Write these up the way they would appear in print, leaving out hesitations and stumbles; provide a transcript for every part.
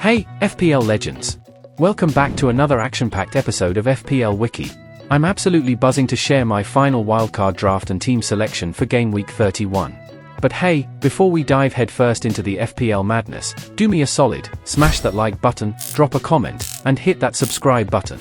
Hey, FPL legends! Welcome back to another action-packed episode of FPL Wiki. I'm absolutely buzzing to share my final wildcard draft and team selection for Gameweek 31. But hey, before we dive headfirst into the FPL madness, do me a solid, smash that like button, drop a comment, and hit that subscribe button.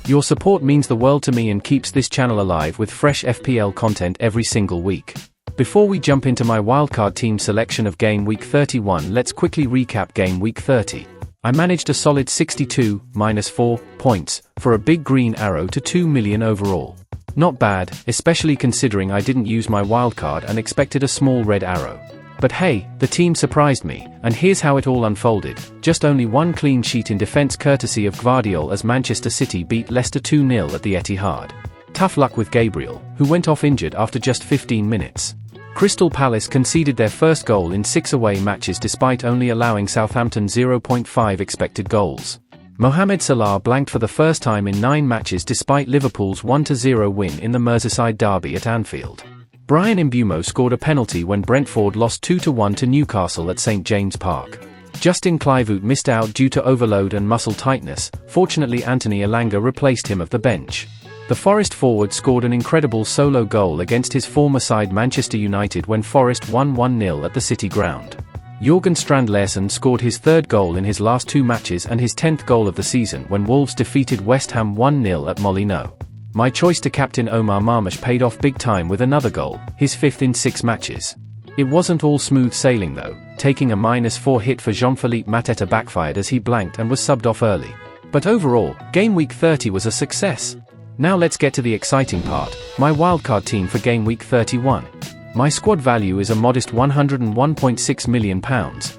Your support means the world to me and keeps this channel alive with fresh FPL content every single week. Before we jump into my wildcard team selection of Game Week 31, let's quickly recap Game Week 30. I managed a solid 62-4 points, for a big green arrow to 2 million overall. Not bad, especially considering I didn't use my wildcard and expected a small red arrow. But hey, the team surprised me, and here's how it all unfolded. Just only one clean sheet in defense courtesy of Gvardiol as Manchester City beat Leicester 2-0 at the Etihad. Tough luck with Gabriel, who went off injured after just 15 minutes. Crystal Palace conceded their first goal in 6 away matches despite only allowing Southampton 0.5 expected goals. Mohamed Salah blanked for the first time in 9 matches despite Liverpool's 1-0 win in the Merseyside derby at Anfield. Brian Mbeumo scored a penalty when Brentford lost 2-1 to Newcastle at St James Park. Justin Kluivert missed out due to overload and muscle tightness. Fortunately, Anthony Elanga replaced him off the bench. The Forest forward scored an incredible solo goal against his former side Manchester United when Forest won 1-0 at the City ground. Jørgen Strand Larsen scored his 3rd goal in his last 2 matches and his 10th goal of the season when Wolves defeated West Ham 1-0 at Molineux. My choice to captain Omar Marmoush paid off big time with another goal, his 5th in 6 matches. It wasn't all smooth sailing though, taking a -4 hit for Jean-Philippe Mateta backfired as he blanked and was subbed off early. But overall, Game Week 30 was a success. Now let's get to the exciting part, my wildcard team for Game Week 31. My squad value is a modest £101.6 million,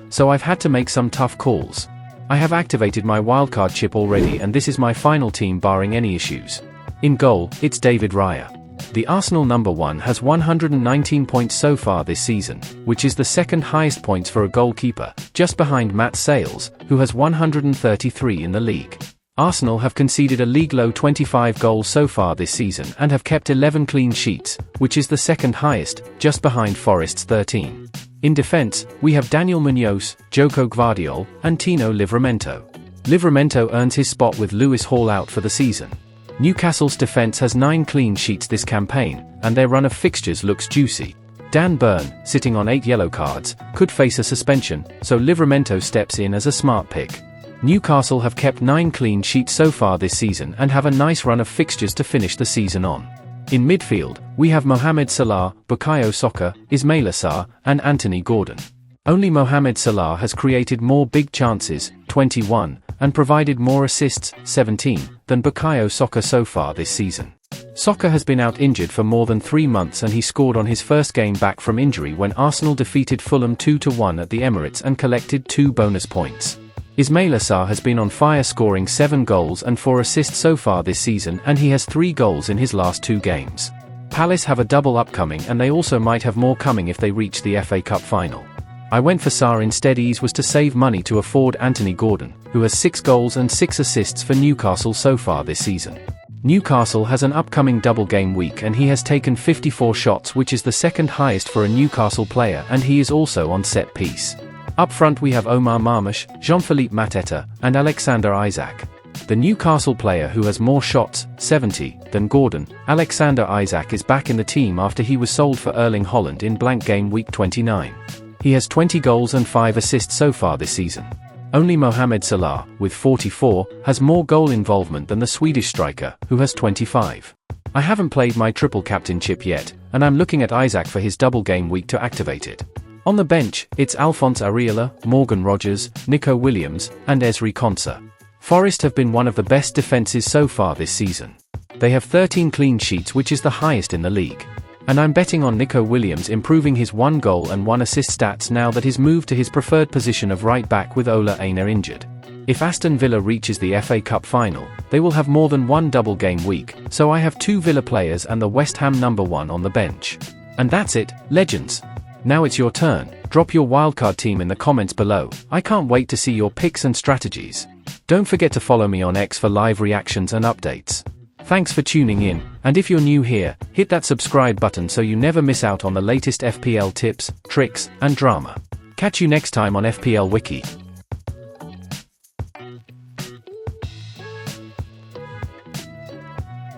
so I've had to make some tough calls. I have activated my wildcard chip already and this is my final team barring any issues. In goal, it's David Raya. The Arsenal number 1 has 119 points so far this season, which is the 2nd highest points for a goalkeeper, just behind Matt Sales, who has 133 in the league. Arsenal have conceded a league-low 25 goals so far this season and have kept 11 clean sheets, which is the 2nd highest, just behind Forest's 13. In defense, we have Daniel Munoz, Joko Gvardiol, and Tino Livramento. Livramento earns his spot with Lewis Hall out for the season. Newcastle's defense has 9 clean sheets this campaign, and their run of fixtures looks juicy. Dan Burn, sitting on 8 yellow cards, could face a suspension, so Livramento steps in as a smart pick. Newcastle have kept 9 clean sheets so far this season and have a nice run of fixtures to finish the season on. In midfield, we have Mohamed Salah, Bukayo Saka, Ismaila Sarr, and Anthony Gordon. Only Mohamed Salah has created more big chances, 21, and provided more assists, 17, than Bukayo Saka so far this season. Saka has been out injured for more than 3 months and he scored on his first game back from injury when Arsenal defeated Fulham 2-1 at the Emirates and collected 2 bonus points. Ismaila Sarr has been on fire, scoring 7 goals and 4 assists so far this season, and he has 3 goals in his last 2 games. Palace have a double upcoming and they also might have more coming if they reach the FA Cup final. I went for Sarr instead. Ease was to save money to afford Anthony Gordon, who has 6 goals and 6 assists for Newcastle so far this season. Newcastle has an upcoming double game week and he has taken 54 shots, which is the 2nd highest for a Newcastle player, and he is also on set piece. Up front we have Omar Marmoush, Jean-Philippe Mateta, and Alexander Isak. The Newcastle player who has more shots, 70, than Gordon, Alexander Isak, is back in the team after he was sold for Erling Haaland in blank Game Week 29. He has 20 goals and 5 assists so far this season. Only Mohamed Salah, with 44, has more goal involvement than the Swedish striker, who has 25. I haven't played my triple captain chip yet, and I'm looking at Isak for his double game week to activate it. On the bench, it's Alphonse Areola, Morgan Rogers, Nico Williams, and Ezri Konsa. Forest have been one of the best defences so far this season. They have 13 clean sheets, which is the highest in the league. And I'm betting on Nico Williams improving his 1 goal and 1 assist stats now that he's moved to his preferred position of right back with Ola Aina injured. If Aston Villa reaches the FA Cup final, they will have more than 1 double game week, so I have 2 Villa players and the West Ham number 1 on the bench. And that's it, legends. Now it's your turn. Drop your wildcard team in the comments below. I can't wait to see your picks and strategies. Don't forget to follow me on X for live reactions and updates. Thanks for tuning in, and if you're new here, hit that subscribe button so you never miss out on the latest FPL tips, tricks, and drama. Catch you next time on FPL Wiki.